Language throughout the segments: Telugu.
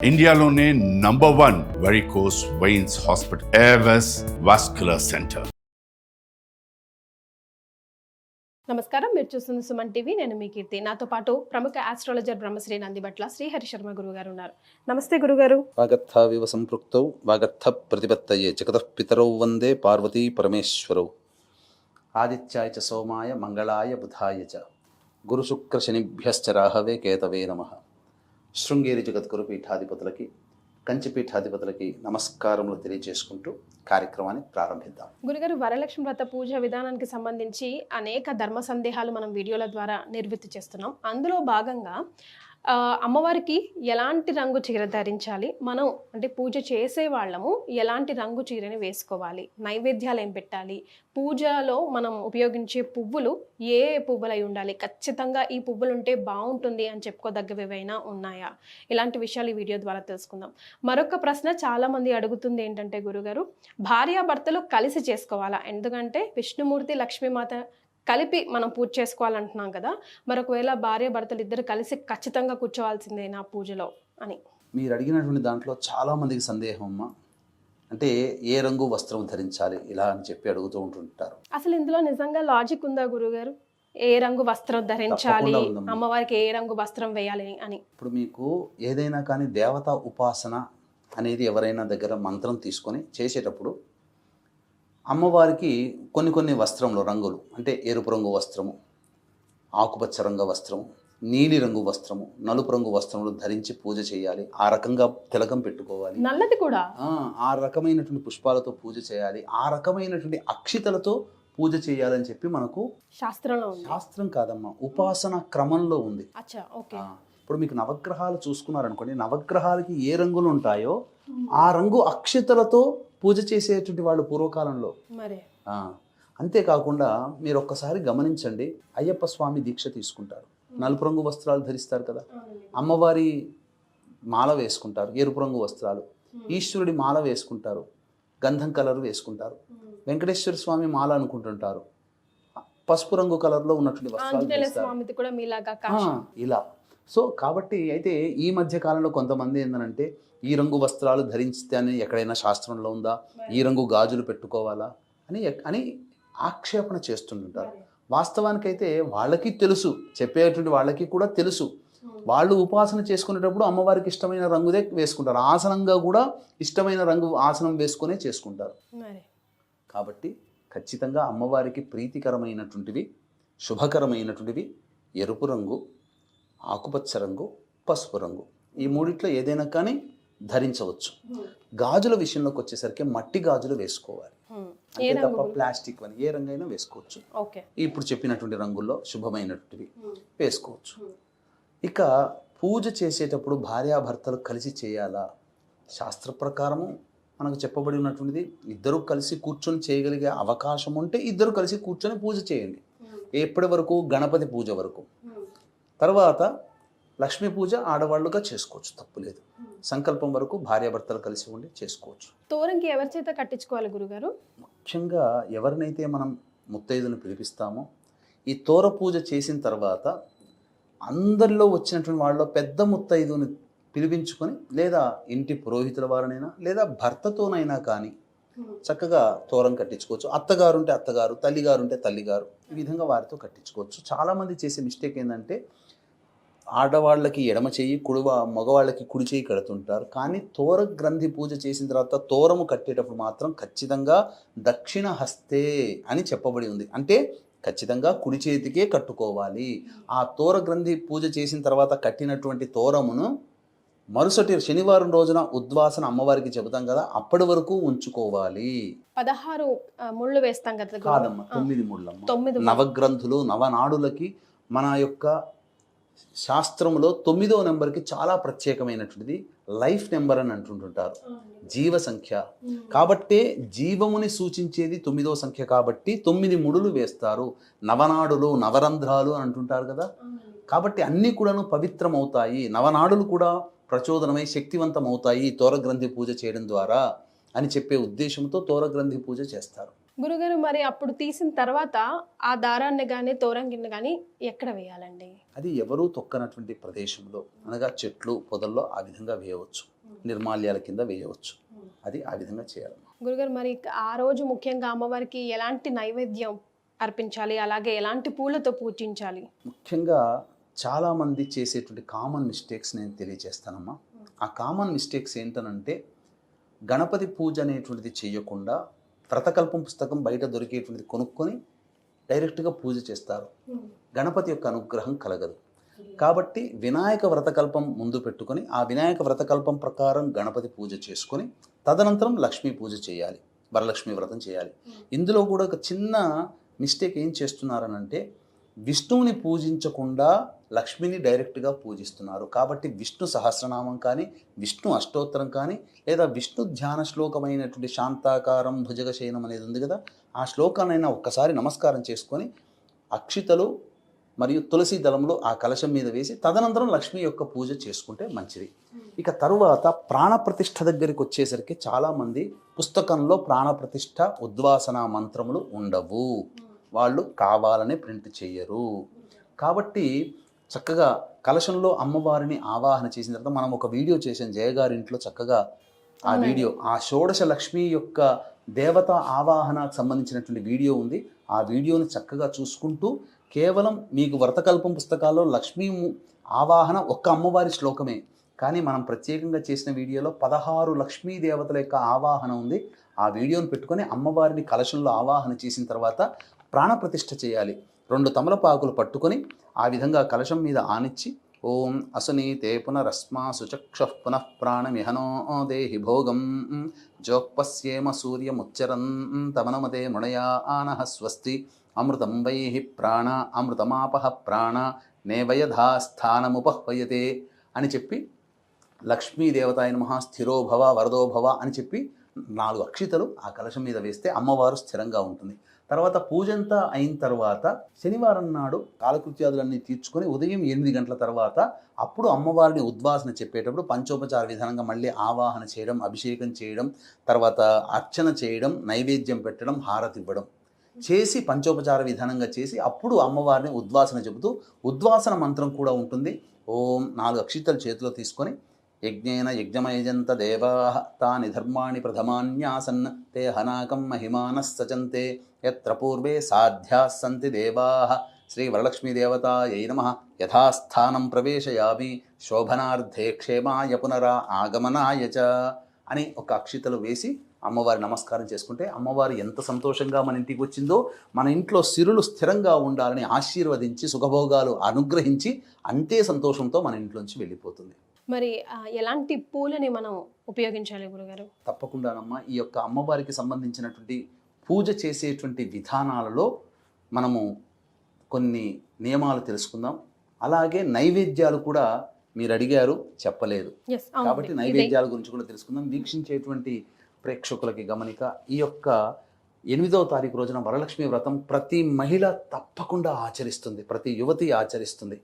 ఇండియాలోనే #1 varicose veins hospital Avis vascular centre. నమస్కారం, మీరు చూస్తున్న సుమన్ టీవీ. నేను మీ కీర్తి. నాతో పాటు ప్రముఖ ఆస్ట్రాలజర్ బ్రహ్మశ్రీ నందిబట్ల శ్రీహరి శర్మ గురుగారు ఉన్నారు. నమస్తే గురుగారు. వాగర్థావివ సంపృక్తౌ వాగర్థ ప్రతిపత్తయే జగతః పితరౌ వందే పార్వతీ పరమేశ్వరౌ. ఆదిత్యాయ చ సోమాయ మంగళాయ బుధాయ చ గురు శుక్ర శనిభ్యశ్చ రాహవే కేతవే నమః. శృంగేరి జగద్గురు పీఠాధిపతులకి, కంచి పీఠాధిపతులకి నమస్కారములు తెలియజేసుకుంటూ కార్యక్రమాన్ని ప్రారంభిద్దాం. గురుగారు, వరలక్ష్మి వ్రత పూజ విధానానికి సంబంధించి అనేక ధర్మ సందేహాలు మనం వీడియోల ద్వారా నిర్వృత్తి చేస్తున్నాం. అందులో భాగంగా అమ్మవారికి ఎలాంటి రంగు చీర ధరించాలి, మనం అంటే పూజ చేసే వాళ్ళము ఎలాంటి రంగు చీరని వేసుకోవాలి, నైవేద్యాలు ఏం పెట్టాలి, పూజలో మనం ఉపయోగించే పువ్వులు ఏ పువ్వులు అయి ఉండాలి, ఖచ్చితంగా ఈ పువ్వులు ఉంటే బాగుంటుంది అని చెప్పుకోదగ్గవి ఏవైనా ఉన్నాయా, ఇలాంటి విషయాలు ఈ వీడియో ద్వారా తెలుసుకుందాం. మరొక ప్రశ్న చాలామంది అడుగుతుంది ఏంటంటే గురుగారు, భార్యాభర్తలు కలిసి చేసుకోవాలా? ఎందుకంటే విష్ణుమూర్తి లక్ష్మీమాత కలిపి మనం పూజ చేసుకోవాలంటున్నాం కదా, మరొకవేళ భార్య భర్తలు ఇద్దరు కలిసి ఖచ్చితంగా కూర్చోవాల్సిందేనా పూజలో అని మీరు అడిగినటువంటి దాంట్లో చాలామందికి సందేహం అమ్మా. అంటే ఏ రంగు వస్త్రం ధరించాలి ఇలా అని చెప్పి అడుగుతూ ఉంటుంటారు. అసలు ఇందులో నిజంగా లాజిక్ ఉందా గురుగారు? ఏ రంగు వస్త్రం ధరించాలి, అమ్మవారికి ఏ రంగు వస్త్రం వేయాలి అని? ఇప్పుడు మీకు ఏదైనా కానీ దేవతా ఉపాసన అనేది ఎవరైనా దగ్గర మంత్రం తీసుకొని చేసేటప్పుడు అమ్మవారికి కొన్ని వస్త్రంలో రంగులు అంటే ఎరుపు రంగు వస్త్రము, ఆకుపచ్చ రంగు వస్త్రము, నీలి రంగు వస్త్రము, నలుపు రంగు వస్త్రములు ధరించి పూజ చేయాలి. ఆ రకంగా తిలకం పెట్టుకోవాలి. నల్లది కూడా ఆ రకమైనటువంటి పుష్పాలతో పూజ చేయాలి. ఆ రకమైనటువంటి అక్షితలతో పూజ చేయాలని చెప్పి మనకు శాస్త్రంలో ఉంది. శాస్త్రం కాదమ్మా, ఉపాసన క్రమంలో ఉంది. ఇప్పుడు మీకు నవగ్రహాలు చూసుకున్నారనుకోండి, నవగ్రహాలకి ఏ రంగులు ఉంటాయో ఆ రంగు అక్షితలతో పూజ చేసేటువంటి వాళ్ళు పూర్వకాలంలో. అంతేకాకుండా మీరు ఒక్కసారి గమనించండి, అయ్యప్ప స్వామి దీక్ష తీసుకుంటారు, నలుపు రంగు వస్త్రాలు ధరిస్తారు కదా, అమ్మవారి మాల వేసుకుంటారు ఎరుపు రంగు వస్త్రాలు, ఈశ్వరుడి మాల వేసుకుంటారు గంధం కలర్ వేసుకుంటారు, వెంకటేశ్వర స్వామి మాల అనుకుంటుంటారు పసుపు రంగు కలర్లో ఉన్నటువంటి వస్త్రాలు ఇలా. సో కాబట్టి అయితే ఈ మధ్య కాలంలో కొంతమంది ఏంటంటే ఈ రంగు వస్త్రాలు ధరిస్తే అని ఎక్కడైనా శాస్త్రంలో ఉందా, ఈ రంగు గాజులు పెట్టుకోవాలా అని ఆక్షేపణ చేస్తుంటారు. వాస్తవానికైతే వాళ్ళకి తెలుసు, చెప్పేటువంటి వాళ్ళకి కూడా తెలుసు, వాళ్ళు ఉపాసన చేసుకునేటప్పుడు అమ్మవారికి ఇష్టమైన రంగుదే వేసుకుంటారు. ఆసనంగా కూడా ఇష్టమైన రంగు ఆసనం వేసుకునే చేసుకుంటారు. కాబట్టి ఖచ్చితంగా అమ్మవారికి ప్రీతికరమైనటువంటివి, శుభకరమైనటువంటివి ఎరుపు రంగు, ఆకుపచ్చ రంగు, పసుపు రంగు, ఈ మూడిట్లో ఏదైనా కానీ ధరించవచ్చు. గాజుల విషయంలోకి వచ్చేసరికి మట్టి గాజులు వేసుకోవాలి, అంతే తప్ప ప్లాస్టిక్ అని ఏ రంగైనా వేసుకోవచ్చు. ఇప్పుడు చెప్పినటువంటి రంగుల్లో శుభమైనటువంటివి వేసుకోవచ్చు. ఇక పూజ చేసేటప్పుడు భార్యాభర్తలు కలిసి చేయాలా? శాస్త్ర ప్రకారము మనకు చెప్పబడి ఉన్నటువంటిది, ఇద్దరు కలిసి కూర్చొని చేయగలిగే అవకాశం ఉంటే ఇద్దరు కలిసి కూర్చొని పూజ చేయండి. ఎప్పటి వరకు? గణపతి పూజ వరకు. తర్వాత లక్ష్మీ పూజ ఆడవాళ్ళుగా చేసుకోవచ్చు, తప్పులేదు. సంకల్పం వరకు భార్యాభర్తలు కలిసి ఉండి చేసుకోవచ్చు. తోరంకి ఎవరి చేత కట్టించుకోవాలి గురుగారు? ముఖ్యంగా ఎవరినైతే మనం ముత్తైదును పిలిపిస్తామో, ఈ తోర పూజ చేసిన తర్వాత అందరిలో వచ్చినటువంటి వాళ్ళలో పెద్ద ముత్తైదుని పిలిపించుకొని, లేదా ఇంటి పురోహితుల వారినైనా లేదా భర్తతోనైనా కానీ చక్కగా తోరం కట్టించుకోవచ్చు. అత్తగారు ఉంటే అత్తగారు, తల్లిగారు ఉంటే తల్లిగారు, ఈ విధంగా వారితో కట్టించుకోవచ్చు. చాలామంది చేసే మిస్టేక్ ఏంటంటే ఆడవాళ్ళకి ఎడమ చేయి, మగవాళ్ళకి కుడి చేయి కడుతుంటారు. కానీ తోర గ్రంథి పూజ చేసిన తర్వాత తోరము కట్టేటప్పుడు మాత్రం ఖచ్చితంగా దక్షిణ హస్తే అని చెప్పబడి ఉంది. అంటే ఖచ్చితంగా కుడి చేతికే కట్టుకోవాలి. ఆ తోర గ్రంథి పూజ చేసిన తర్వాత కట్టినటువంటి తోరమును మరుసటి శనివారం రోజున ఉద్వాసన అమ్మవారికి చెబుతాం కదా, అప్పటి వరకు ఉంచుకోవాలి. 16 ముళ్ళు వేస్తాం కదా? కాదమ్మా, 9 ముళ్ళమ్మ. నవగ్రంథులు, నవనాడులకి మన యొక్క శాస్త్రంలో 9వ నెంబర్కి చాలా ప్రత్యేకమైనటువంటిది లైఫ్ నెంబర్ అని అంటుంటుంటారు, జీవ సంఖ్య. కాబట్టే జీవముని సూచించేది 9వ సంఖ్య కాబట్టి 9 ముడులు వేస్తారు. నవనాడులు, నవరంధ్రాలు అని అంటుంటారు కదా. కాబట్టి అన్నీ కూడాను పవిత్రమవుతాయి, నవనాడులు కూడా ప్రచోదనమై శక్తివంతం అవుతాయి తోరగ్రంథి పూజ చేయడం ద్వారా అని చెప్పే ఉద్దేశంతో తోరగ్రంథి పూజ చేస్తారు. గురుగారు మరి అప్పుడు తీసిన తర్వాత ఆ దారాన్ని కానీ తోరంగిని కానీ ఎక్కడ వేయాలండి? అది ఎవరూ తొక్కనటువంటి ప్రదేశంలో, అనగా చెట్లు పొదల్లో ఆ విధంగా వేయవచ్చు, నిర్మాల్యాల కింద వేయవచ్చు. అది ఆ విధంగా చేయాలి. గురుగారు మరి ఆ రోజు ముఖ్యంగా అమ్మవారికి ఎలాంటి నైవేద్యం అర్పించాలి, అలాగే ఎలాంటి పూలతో పూజించాలి? ముఖ్యంగా చాలామంది చేసేటువంటి కామన్ మిస్టేక్స్ నేను తెలియజేస్తానమ్మా. ఆ కామన్ మిస్టేక్స్ ఏంటనంటే, గణపతి పూజ అనేటువంటిది చేయకుండా వ్రతకల్పం పుస్తకం బయట దొరికేటువంటిది కొనుక్కొని డైరెక్ట్గా పూజ చేస్తారు. గణపతి యొక్క అనుగ్రహం కలగదు. కాబట్టి వినాయక వ్రతకల్పం ముందు పెట్టుకొని ఆ వినాయక వ్రతకల్పం ప్రకారం గణపతి పూజ చేసుకొని తదనంతరం లక్ష్మీ పూజ చేయాలి, వరలక్ష్మి వ్రతం చేయాలి. ఇందులో కూడా ఒక చిన్న మిస్టేక్ ఏం చేస్తున్నారనంటే, విష్ణువుని పూజించకుండా లక్ష్మిని డైరెక్ట్గా పూజిస్తున్నారు. కాబట్టి విష్ణు సహస్రనామం కానీ, విష్ణు అష్టోత్తరం కానీ, లేదా విష్ణు ధ్యాన శ్లోకమైనటువంటి శాంతాకారం భుజగశయనం అనేది ఉంది కదా, ఆ శ్లోకానైనా ఒక్కసారి నమస్కారం చేసుకొని అక్షితలు మరియు తులసి దళంలో ఆ కలశం మీద వేసి తదనంతరం లక్ష్మి యొక్క పూజ చేసుకుంటే మంచిది. ఇక తరువాత ప్రాణప్రతిష్ఠ దగ్గరికి వచ్చేసరికి చాలామంది పుస్తకంలో ప్రాణప్రతిష్ఠ ఉద్వాసన మంత్రములు ఉండవు, వాళ్ళు కావాలని ప్రింట్ చేయరు. కాబట్టి చక్కగా కలశంలో అమ్మవారిని ఆవాహన చేసిన తర్వాత మనం ఒక వీడియో చేసాం జయగారి ఇంట్లో, చక్కగా ఆ వీడియో, ఆ షోడశ లక్ష్మి యొక్క దేవత ఆవాహనకు సంబంధించినటువంటి వీడియో ఉంది. ఆ వీడియోని చక్కగా చూసుకుంటూ కేవలం మీకు వ్రతకల్పం పుస్తకాల్లో లక్ష్మీ ఆవాహన ఒక్క అమ్మవారి శ్లోకమే, కానీ మనం ప్రత్యేకంగా చేసిన వీడియోలో 16 లక్ష్మీ దేవతల యొక్క ఆవాహన ఉంది. ఆ వీడియోని పెట్టుకొని అమ్మవారిని కలశంలో ఆవాహన చేసిన తర్వాత ప్రాణప్రతిష్ఠ చేయాలి. 2 తమలపాకులు పట్టుకొని ఆ విధంగా కలశం మీద ఆనిచ్చి, ఓం అసునీతే పునరస్మా సుచక్షః పునః ప్రాణమిహనో దేహి భోగం జోక్పశ్యేమ సూర్యముచ్చరన్ తమనమతే మృణయా ఆనః స్వస్తి అమృతం వైహి ప్రాణ అమృతమాపహ ప్రాణ నేవయధాస్థానముపహ్వయతే అని చెప్పి, లక్ష్మీదేవతాయ నమః స్థిరోభవ వరదోభవ అని చెప్పి 4 అక్షితలు ఆ కలశం మీద వేస్తే అమ్మవారు స్థిరంగా ఉంటుంది. తర్వాత పూజంతా అయిన తర్వాత శనివారం నాడు కాలకృత్యాదులన్నీ తీర్చుకొని ఉదయం 8 గంటల తర్వాత అప్పుడు అమ్మవారిని ఉద్వాసన చెప్పేటప్పుడు పంచోపచార విధానంగా మళ్ళీ ఆవాహన చేయడం, అభిషేకం చేయడం, తర్వాత అర్చన చేయడం, నైవేద్యం పెట్టడం, హారతి ఇవ్వడం చేసి పంచోపచార విధానంగా చేసి అప్పుడు అమ్మవారిని ఉద్వాసన చెబుతూ ఉద్వాసన మంత్రం కూడా ఉంటుంది. ఓం 4 అక్షితలు చేతిలో తీసుకొని, యజ్ఞేన యజ్ఞమయజంత దేవాః తాని ధర్మాణి ప్రథమాన్యాసన్ తే హనాకం మహిమానః సచంతే యత్ర పూర్వే సాధ్యాః సంతి దేవాః శ్రీ వరలక్ష్మీ దేవతాయై నమః యథాస్థానం ప్రవేశయామి శోభనార్థే క్షేమాయ పునరా ఆగమనాయ చ అని ఒక అక్షితలు వేసి అమ్మవారి నమస్కారం చేసుకుంటే అమ్మవారు ఎంత సంతోషంగా మన ఇంటికి వచ్చిందో, మన ఇంట్లో సిరులు స్థిరంగా ఉండాలని ఆశీర్వదించి సుఖభోగాలు అనుగ్రహించి అంతే సంతోషంతో మన ఇంట్లోంచి వెళ్ళిపోతుంది. మరి ఎలాంటి పూలని మనం ఉపయోగించాలి గురుగారు? తప్పకుండానమ్మా, ఈ యొక్క అమ్మవారికి సంబంధించినటువంటి పూజ చేసేటువంటి విధానాలలో మనము కొన్ని నియమాలు తెలుసుకుందాం. అలాగే నైవేద్యాలు కూడా మీరు అడిగారు, చెప్పలేదు కాబట్టి నైవేద్యాల గురించి కూడా తెలుసుకుందాం. వీక్షించేటువంటి ప్రేక్షకులకి గమనిక, ఈ యొక్క 8వ తారీఖు రోజున వరలక్ష్మి వ్రతం ప్రతి మహిళ తప్పకుండా ఆచరిస్తుంది, ప్రతి యువతి ఆచరిస్తుంది.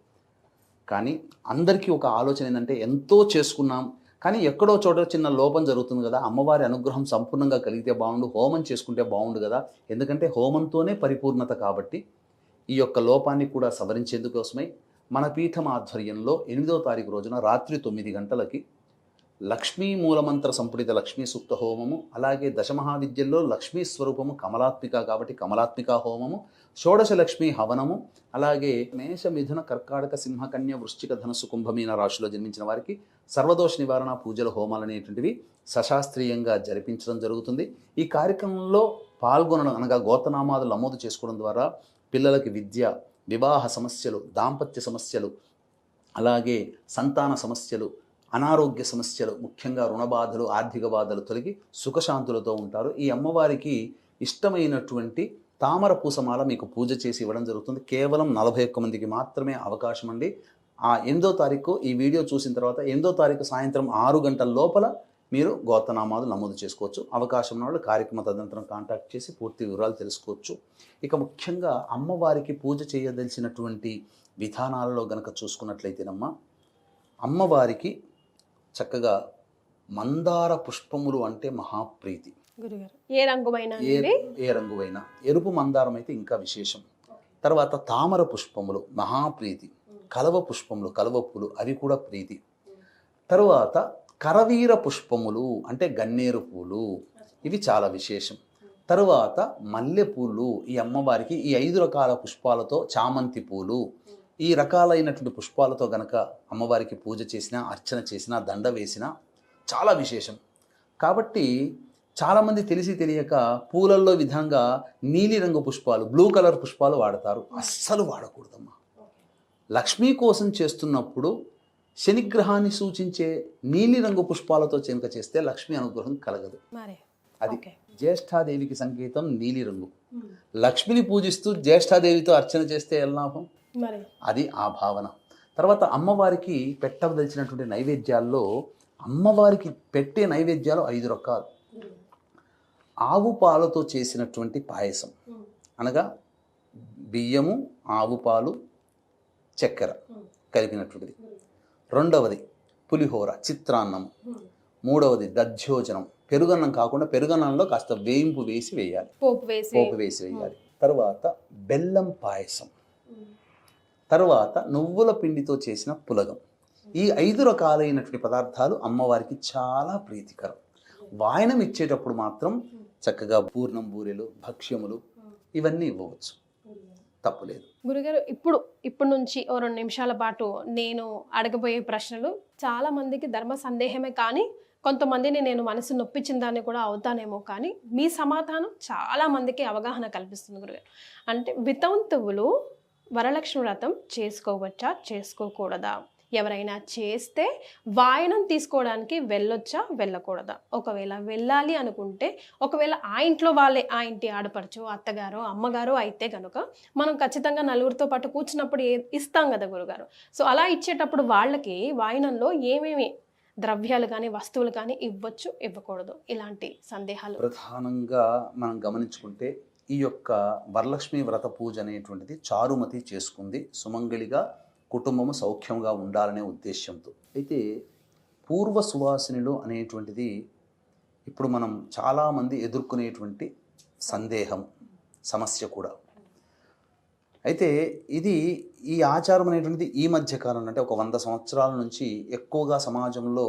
కానీ అందరికీ ఒక ఆలోచన ఏంటంటే, ఎంతో చేసుకున్నాం కానీ ఎక్కడో చోట చిన్న లోపం జరుగుతుంది కదా, అమ్మవారి అనుగ్రహం సంపూర్ణంగా కలిగితే బాగుండు, హోమం చేసుకుంటే బాగుండు కదా, ఎందుకంటే హోమంతోనే పరిపూర్ణత. కాబట్టి ఈ యొక్క లోపాన్ని కూడా సవరించేందుకోసమై మన పీఠం ఆధ్వర్యంలో 8వ తారీఖు రోజున రాత్రి 9 గంటలకి లక్ష్మీ మూలమంత్ర సంపుటిత లక్ష్మీ సూక్త హోమము, అలాగే దశమహావిద్యల్లో లక్ష్మీ స్వరూపము కమలాత్మిక కాబట్టి కమలాత్మిక హోమము, షోడశ లక్ష్మీ హవనము, అలాగే మేష మిథున కర్కాటక సింహ కన్య వృశ్చిక ధనుసు కుంభమీన రాశిలో జన్మించిన వారికి సర్వదోష నివారణ పూజల హోమాలు అనేటువంటివి సశాస్త్రీయంగా జరిపించడం జరుగుతుంది. ఈ కార్యక్రమంలో పాల్గొనడం అనగా గోత్రనామాదులు నమోదు చేసుకోవడం ద్వారా పిల్లలకి విద్య, వివాహ సమస్యలు, దాంపత్య సమస్యలు, అలాగే సంతాన సమస్యలు, అనారోగ్య సమస్యలు, ముఖ్యంగా రుణ బాధలు, ఆర్థిక బాధలు తొలగి సుఖశాంతులతో ఉంటారు. ఈ అమ్మవారికి ఇష్టమైనటువంటి తామర పూసమాల మీకు పూజ చేసి ఇవ్వడం జరుగుతుంది. కేవలం 41 మందికి మాత్రమే అవకాశం అండి. ఆ 8వ తారీఖు ఈ వీడియో చూసిన తర్వాత 8వ తారీఖు సాయంత్రం 6 గంటల లోపల మీరు గోత్రనామాలు నమోదు చేసుకోవచ్చు. అవకాశం ఉన్న వాళ్ళు కార్యక్రమ తదనంతరం కాంటాక్ట్ చేసి పూర్తి వివరాలు తెలుసుకోవచ్చు. ఇక ముఖ్యంగా అమ్మవారికి పూజ చేయదలిచినటువంటి విధానాలలో గనక చూసుకున్నట్లయితేనమ్మా, అమ్మవారికి చక్కగా మందార పుష్పములు అంటే మహాప్రీతి. గురుగారు ఏ రంగుమైనా ఏ రంగువైనా. ఎరుపు మందారం అయితే ఇంకా విశేషం. తర్వాత తామర పుష్పములు మహాప్రీతి, కలవ పుష్పములు కలవ పూలు అవి కూడా ప్రీతి. తరువాత కరవీర పుష్పములు అంటే గన్నేరు పూలు, ఇవి చాలా విశేషం. తరువాత మల్లెపూలు, ఈ అమ్మవారికి ఈ 5 రకాల పుష్పాలతో, చామంతి పూలు, ఈ రకాలైనటువంటి పుష్పాలతో గనక అమ్మవారికి పూజ చేసినా, అర్చన చేసినా, దండ వేసినా చాలా విశేషం. కాబట్టి చాలామంది తెలిసి తెలియక పూలల్లో విధంగా నీలిరంగు పుష్పాలు, బ్లూ కలర్ పుష్పాలు వాడతారు. అస్సలు వాడకూడదమ్మా. లక్ష్మీ కోసం చేస్తున్నప్పుడు శనిగ్రహాన్ని సూచించే నీలిరంగు పుష్పాలతో చెనక చేస్తే లక్ష్మీ అనుగ్రహం కలగదు. అది జ్యేష్ఠాదేవికి సంకేతం నీలిరంగు. లక్ష్మిని పూజిస్తూ జ్యేష్ఠాదేవితో అర్చన చేస్తే ఎలా లాభం? అది ఆ భావన. తర్వాత అమ్మవారికి పెట్టదలిచినటువంటి నైవేద్యాల్లో అమ్మవారికి పెట్టే నైవేద్యాలు 5 రకాలు. ఆవు పాలతో చేసినటువంటి పాయసం, అనగా బియ్యము, ఆవు పాలు, చక్కెర కలిపినటువంటిది. రెండవది పులిహోర, చిత్రాన్నం. మూడవది దధ్యోజనం, పెరుగన్నం కాకుండా పెరుగన్నంలో కాస్త వేయింపు వేసి వేయాలి, పోపు వేసి వేయాలి. తర్వాత బెల్లం పాయసం, తర్వాత నువ్వుల పిండితో చేసిన పులగం. ఈ 5 రకాలైనటువంటి పదార్థాలు అమ్మవారికి చాలా ప్రీతికరం. వాయనం ఇచ్చేటప్పుడు మాత్రం చక్కగా పూర్ణం, బూరెలు, భక్ష్యములు ఇవన్నీ ఇవ్వవచ్చు, తప్పులేదు. గురుగారు, ఇప్పుడు నుంచి ఓ 2 నిమిషాల పాటు నేను అడగబోయే ప్రశ్నలు చాలా మందికి ధర్మ సందేహమే, కానీ కొంతమందిని నేను మనసు నొప్పించిన దాన్ని కూడా అవుతానేమో, కానీ మీ సమాధానం చాలా మందికి అవగాహన కల్పిస్తుంది గురుగారు. అంటే వితంతువులు వరలక్ష్మి వ్రతం చేసుకోవచ్చా, చేసుకోకూడదా? ఎవరైనా చేస్తే వాయనం తీసుకోవడానికి వెళ్ళొచ్చా, వెళ్ళకూడదా? ఒకవేళ వెళ్ళాలి అనుకుంటే, ఒకవేళ ఆ ఇంట్లో వాళ్ళే, ఆ ఇంటి ఆడపడుచు, అత్తగారు, అమ్మగారు అయితే కనుక మనం ఖచ్చితంగా నలుగురితో పాటు కూర్చున్నప్పుడు ఇస్తాం కదా గురుగారు. సో అలా ఇచ్చేటప్పుడు వాళ్ళకి వాయనంలో ఏమేమి ద్రవ్యాలు కానీ వస్తువులు కానీ ఇవ్వచ్చు, ఇవ్వకూడదు, ఇలాంటి సందేహాలు ప్రధానంగా మనం గమనించుకుంటే, ఈ యొక్క వరలక్ష్మి వ్రత పూజ అనేటువంటిది చారుమతి చేసుకుంది సుమంగళిగా, కుటుంబము సౌఖ్యంగా ఉండాలనే ఉద్దేశంతో. అయితే పూర్వ సువాసినిలు అనేటువంటిది ఇప్పుడు మనం చాలామంది ఎదుర్కొనేటువంటి సందేహం, సమస్య కూడా. అయితే ఈ ఆచారం అనేటువంటిది ఈ మధ్య కాలంలో, అంటే ఒక 100 సంవత్సరాల నుంచి ఎక్కువగా సమాజంలో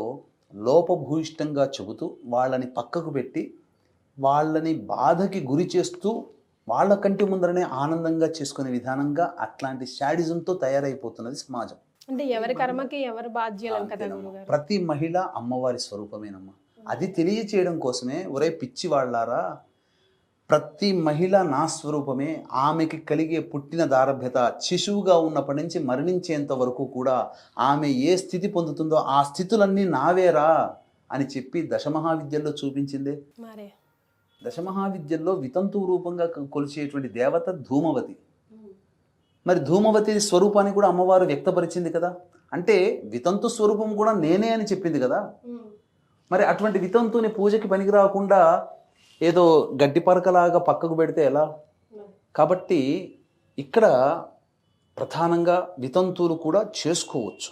లోపభూయిష్టంగా చెబుతూ వాళ్ళని పక్కకు పెట్టి వాళ్ళని బాధకి గురి చేస్తూ వాళ్ళ కంటి ముందరనే ఆనందంగా చేసుకునే విధానంగా అట్లాంటి శాడిజంతో తయారైపోతున్నది సమాజం. అంటే ఎవరి కర్మకి ఎవరు బాధ్యులం కదా. ప్రతి మహిళ అమ్మవారి స్వరూపమేనమ్మా. అది తెలియచేయడం కోసమే, ఒరే పిచ్చి వాళ్ళారా, ప్రతి మహిళ నా స్వరూపమే, ఆమెకి కలిగే పుట్టిన దారభ్యత శిశువుగా ఉన్నప్పటి నుంచి మరణించేంత వరకు కూడా ఆమె ఏ స్థితి పొందుతుందో ఆ స్థితులన్నీ నావేరా అని చెప్పి దశమహావిద్యల్లో చూపించిందే. దశమహావిద్యల్లో వితంతు రూపంగా కొలిచేటువంటి దేవత ధూమవతి. మరి ధూమవతి స్వరూపాన్ని కూడా అమ్మవారు వ్యక్తపరిచింది కదా. అంటే వితంతు స్వరూపం కూడా నేనే అని చెప్పింది కదా. మరి అటువంటి వితంతుని పూజకి పనికి రాకుండా ఏదో గడ్డి పరకలాగా పక్కకు పెడితే ఎలా? కాబట్టి ఇక్కడ ప్రధానంగా వితంతువులు కూడా చేసుకోవచ్చు,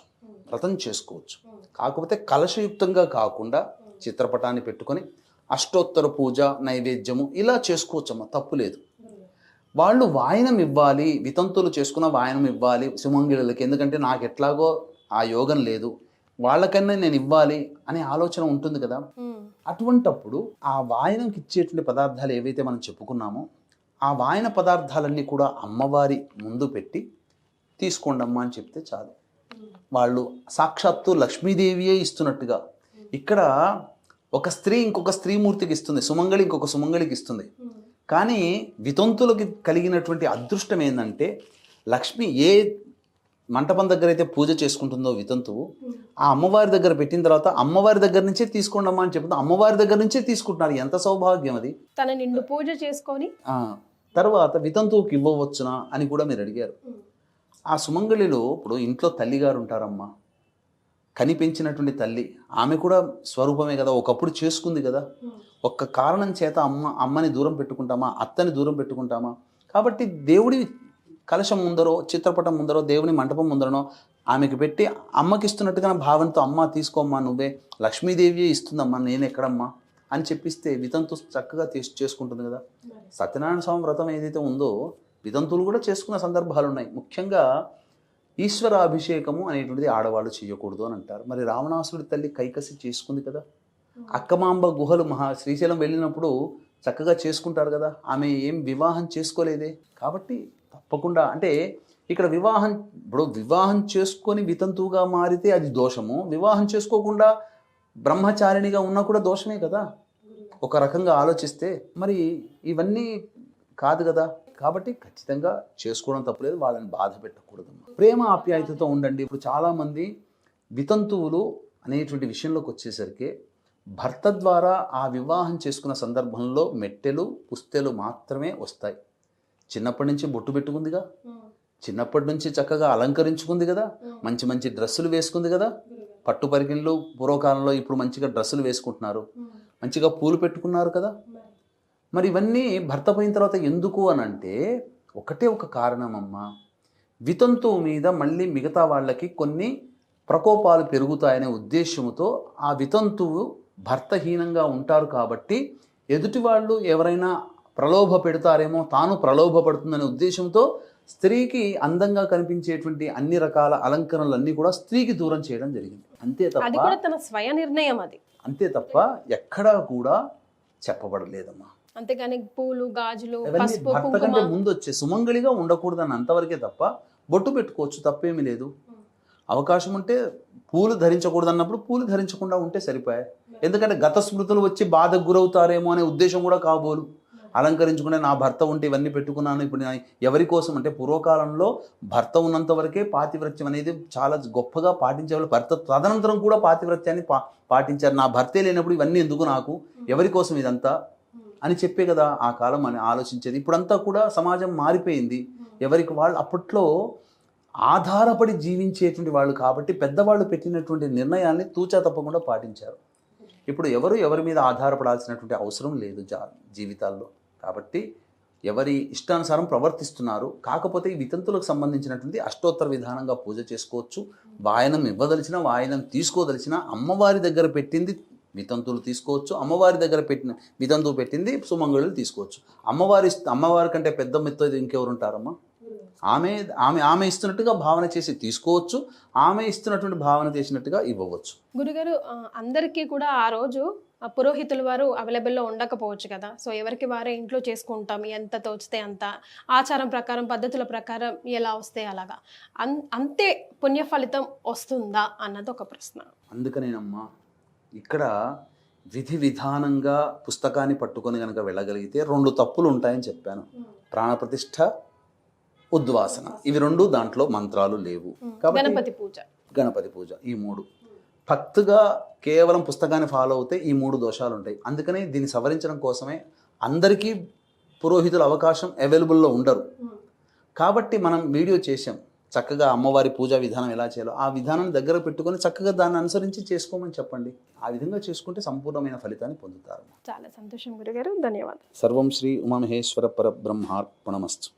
వ్రతం చేసుకోవచ్చు. కాకపోతే కలశయుక్తంగా కాకుండా చిత్రపటాన్ని పెట్టుకొని అష్టోత్తర పూజ, నైవేద్యము ఇలా చేసుకోవచ్చమ్మా, తప్పు లేదు. వాళ్ళు వాయనం ఇవ్వాలి, వితంతులు చేసుకున్న వాయనం ఇవ్వాలి సుమంగిళ్ళకి, ఎందుకంటే నాకు ఎట్లాగో ఆ యోగం లేదు, వాళ్ళకన్నా నేను ఇవ్వాలి అనే ఆలోచన ఉంటుంది కదా. అటువంటప్పుడు ఆ వాయనంకి ఇచ్చేటువంటి పదార్థాలు ఏవైతే మనం చెప్పుకున్నామో ఆ వాయన పదార్థాలన్నీ కూడా అమ్మవారి ముందు పెట్టి తీసుకోండమ్మా అని చెప్తే చాలు. వాళ్ళు సాక్షాత్తు లక్ష్మీదేవియే ఇస్తున్నట్టుగా. ఇక్కడ ఒక స్త్రీ ఇంకొక స్త్రీమూర్తికి ఇస్తుంది, సుమంగళి ఇంకొక సుమంగళికి ఇస్తుంది. కానీ వితంతులకి కలిగినటువంటి అదృష్టం ఏంటంటే, లక్ష్మి ఏ మంటపం దగ్గర అయితే పూజ చేసుకుంటుందో వితంతువు, ఆ అమ్మవారి దగ్గర పెట్టిన తర్వాత అమ్మవారి దగ్గర నుంచే తీసుకోండమ్మా అని చెప్తుంది. అమ్మవారి దగ్గర నుంచే తీసుకుంటున్నారు. ఎంత సౌభాగ్యం అది. తన నిండు పూజ చేసుకొని తర్వాత వితంతువుకి ఇవ్వవచ్చునా అని కూడా మీరు అడిగారు. ఆ సుమంగళిలో ఇప్పుడు ఇంట్లో తల్లిగారు ఉంటారమ్మా, కనిపించినటువంటి తల్లి, ఆమె కూడా స్వరూపమే కదా, ఒకప్పుడు చేసుకుంది కదా. ఒక్క కారణం చేత అమ్మని దూరం పెట్టుకుంటామా, అత్తని దూరం పెట్టుకుంటామా? కాబట్టి దేవుడి కలశం ముందరో, చిత్రపటం ముందరో, దేవుని మంటపం ముందరనో ఆమెకు పెట్టి అమ్మకి ఇస్తున్నట్టుగా భావనతో, అమ్మ తీసుకోమ్మా, నువ్వే లక్ష్మీదేవి ఇస్తుందమ్మా, నేను ఎక్కడమ్మా అని చెప్పిస్తే వితంతు చక్కగా చేసుకుంటుంది కదా. సత్యనారాయణ స్వామి వ్రతం ఏదైతే ఉందో వితంతువులు కూడా చేసుకున్న సందర్భాలు ఉన్నాయి. ముఖ్యంగా ఈశ్వరాభిషేకము అనేటువంటిది ఆడవాళ్ళు చేయకూడదు అని అంటారు. మరి రావణాసుడి తల్లి కైకసి చేసుకుంది కదా. అక్కమాంబ గుహలు శ్రీశైలం వెళ్ళినప్పుడు చక్కగా చేసుకుంటారు కదా. ఆమె ఏం వివాహం చేసుకోలేదే. కాబట్టి తప్పకుండా అంటే ఇక్కడ వివాహం చేసుకొని వితంతువుగా మారితే అది దోషము, వివాహం చేసుకోకుండా బ్రహ్మచారిణిగా ఉన్నా కూడా దోషమే కదా ఒక రకంగా ఆలోచిస్తే. మరి ఇవన్నీ కాదు కదా. కాబట్టి ఖచ్చితంగా చేసుకోవడం తప్పలేదు, వాళ్ళని బాధ పెట్టకూడదు. ప్రేమ ఆప్యాయతతో ఉండండి. ఇప్పుడు చాలామంది వితంతువులు అనేటువంటి విషయంలోకి వచ్చేసరికి భర్త ద్వారా ఆ వివాహం చేసుకున్న సందర్భంలో మెట్టెలు పుస్తెలు మాత్రమే వస్తాయి. చిన్నప్పటి నుంచి బొట్టు పెట్టుకుందిగా, చిన్నప్పటి నుంచి చక్కగా అలంకరించుకుంది కదా, మంచి మంచి డ్రెస్సులు వేసుకుంది కదా. పట్టు పరికిణలు పూర్వకాలంలో ఇప్పుడు మంచిగా డ్రెస్సులు వేసుకుంటున్నారు, మంచిగా పూలు పెట్టుకున్నారు కదా. మరి ఇవన్నీ భర్త పోయిన తర్వాత ఎందుకు అని అంటే ఒకటే ఒక కారణం అమ్మ, వితంతువు మీద మళ్ళీ మిగతా వాళ్ళకి కొన్ని ప్రకోపాలు పెరుగుతాయనే ఉద్దేశంతో ఆ వితంతువు భర్తహీనంగా ఉంటారు. కాబట్టి ఎదుటి వాళ్ళు ఎవరైనా ప్రలోభ పెడతారేమో, తాను ప్రలోభపడుతుందనే ఉద్దేశంతో స్త్రీకి అందంగా కనిపించేటువంటి అన్ని రకాల అలంకరణలన్నీ కూడా స్త్రీకి దూరం చేయడం జరిగింది. అంతే తప్ప తన స్వయ నిర్ణయం అది. అంతే తప్ప ఎక్కడా కూడా చెప్పబడలేదమ్మా. అంతేగాని పూలు గాజులు భర్త కంటే ముందు వచ్చే సుమంగళిగా ఉండకూడదని అంతవరకే తప్ప బొట్టు పెట్టుకోవచ్చు, తప్పేమీ లేదు. అవకాశం ఉంటే పూలు ధరించకూడదు అన్నప్పుడు పూలు ధరించకుండా ఉంటే సరిపోయాయి. ఎందుకంటే గత స్మృతులు వచ్చి బాధకు గురవుతారేమో అనే ఉద్దేశం కూడా కాబోలు. అలంకరించుకునే నా భర్త ఉంటే ఇవన్నీ పెట్టుకున్నాను, ఇప్పుడు ఎవరి కోసం అంటే పూర్వకాలంలో భర్త ఉన్నంత వరకే పాతివ్రత్యం అనేది చాలా గొప్పగా పాటించేవాళ్ళు. భర్త తదనంతరం కూడా పాతివ్రత్యాన్ని పాటించారు. నా భర్తే లేనప్పుడు ఇవన్నీ ఎందుకు నాకు, ఎవరి కోసం ఇదంతా అని చెప్పే కదా ఆ కాలం అని ఆలోచించేది. ఇప్పుడంతా కూడా సమాజం మారిపోయింది. ఎవరికి వాళ్ళు అప్పట్లో ఆధారపడి జీవించేటువంటి వాళ్ళు కాబట్టి పెద్దవాళ్ళు పెట్టినటువంటి నిర్ణయాల్ని తూచా తప్పకుండా పాటించారు. ఇప్పుడు ఎవరి మీద ఆధారపడాల్సినటువంటి అవసరం లేదు జీవితాల్లో. కాబట్టి ఎవరి ఇష్టానుసారం ప్రవర్తిస్తున్నారు. కాకపోతే ఈ వితంతులకు సంబంధించినటువంటి అష్టోత్తర విధానంగా పూజ చేసుకోవచ్చు. వాయనం ఇవ్వదలిచిన, వాయనం తీసుకోదలిచిన అమ్మవారి దగ్గర పెట్టింది వితంతువులు తీసుకోవచ్చు, అమ్మవారి దగ్గర పెట్టిన వితంతువు పెట్టింది సుమంగళులు తీసుకోవచ్చు. అమ్మవారి కంటే పెద్ద మిత్రులు ఇంకెవరు ఉంటారమ్మా? ఆమె ఇస్తున్నట్టుగా భావన చేసి తీసుకోవచ్చు, ఆమె ఇస్తున్నటువంటి భావన చేసినట్టుగా ఇవ్వవచ్చు. గురుగారు, అందరికీ కూడా ఆ రోజు పురోహితుల వారు అవైలబుల్లో ఉండకపోవచ్చు కదా. సో ఎవరికి వారే ఇంట్లో చేసుకుంటాం, ఎంత తోచితే అంత, ఆచారం ప్రకారం పద్ధతుల ప్రకారం ఎలా వస్తే అలాగా, అంతే పుణ్య ఫలితం వస్తుందా అన్నది ఒక ప్రశ్న. అందుకనేనమ్మా ఇక్కడ విధి విధానంగా పుస్తకాన్ని పట్టుకొని కనుక వెళ్ళగలిగితే 2 తప్పులు ఉంటాయని చెప్పాను. ప్రాణప్రతిష్ఠ, ఉద్వాసన, ఇవి 2 దాంట్లో మంత్రాలు లేవు. గణపతి పూజ ఈ 3 భక్తిగా కేవలం పుస్తకాన్ని ఫాలో అవుతే ఈ 3 దోషాలు ఉంటాయి. అందుకనే దీన్ని సవరించడం కోసమే అందరికీ పురోహితుల అవకాశం అవైలబుల్లో ఉండరు. కాబట్టి మనం వీడియో చేసాం చక్కగా అమ్మవారి పూజా విధానం ఎలా చేయాలో ఆ విధానాన్ని దగ్గర పెట్టుకొని చక్కగా దాన్ని అనుసరించి చేసుకోమని చెప్పండి. ఆ విధంగా చేసుకుంటే సంపూర్ణమైన ఫలితాన్ని పొందుతారు. చాలా సంతోషం గురుగారు, ధన్యవాదాలు. సర్వం శ్రీ ఉమామహేశ్వర పరబ్రహ్మార్పణమస్తు.